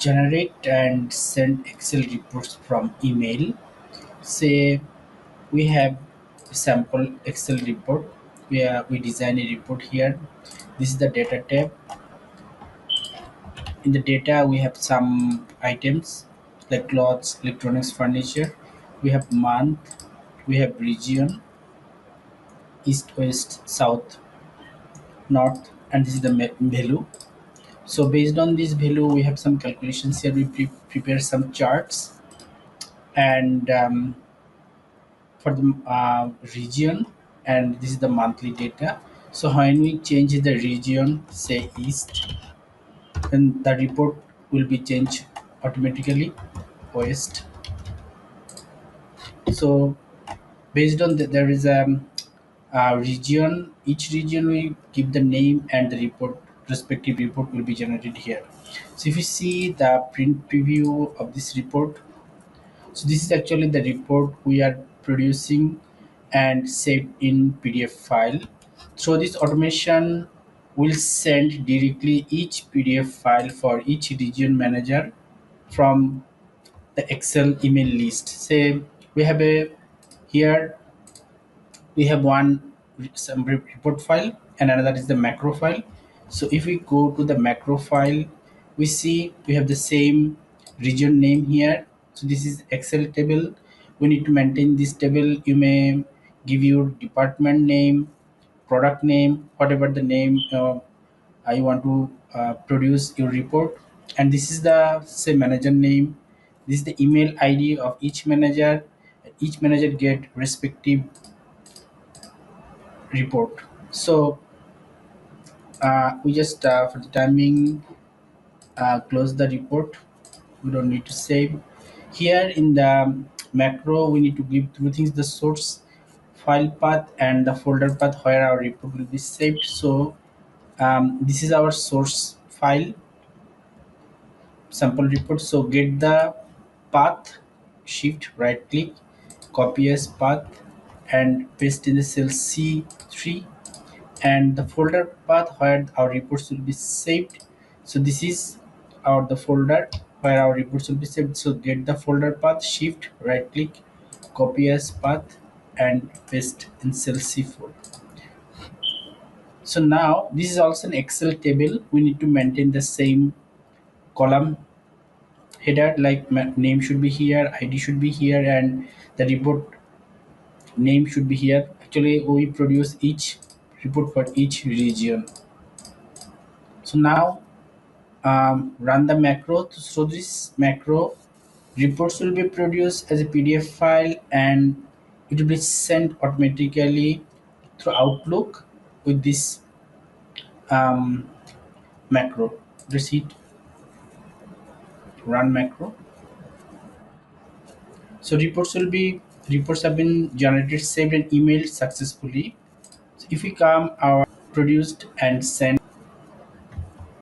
generate and send Excel reports from email. Say we have a sample Excel report where we design a report here. This is the data tab. In the data, we have some items like clothes, electronics, furniture. We have month, we have region, east, west, south, north, and this is the value. So based on this value, we have some calculations here. We prepare some charts and for the region, and this is the monthly data. So when we change the region, say east, then the report will be changed automatically west. So based on that, there is a region. Each region we give the name and the report. Respective report will be generated here. So if you see the print preview of this report, so this is actually the report we are producing and saved in PDF file. So this automation will send directly each PDF file for each region manager from the Excel email list. Say we have a here we have some report file and another is the macro file. So if we go to the macro file, we see we have the same region name here. So this is Excel table. We need to maintain this table. You may give your department name, product name, whatever the name I want to produce your report. And this is the say manager name. This is the email ID of each manager. Each manager get respective report. So we just for the timing close the report. We don't need to save. Here in the macro, we need to give two things: the source file path and the folder path where our report will be saved. So this is our source file sample report. So get the path, shift right click, copy as path and paste in the cell C3, and the folder path where our reports will be saved. So this is our the folder where our reports will be saved. So get the folder path, shift right click, copy as path and paste in cell C4. So now this is also an Excel table. We need to maintain the same column header, like name should be here, ID should be here, and the report name should be here. Actually we produce each report for each region. So now run the macro. So this macro reports will be produced as a PDF file and it will be sent automatically through Outlook with this um, macro. Just hit run macro. So reports have been generated, saved and emailed successfully. So if we come our produced and sent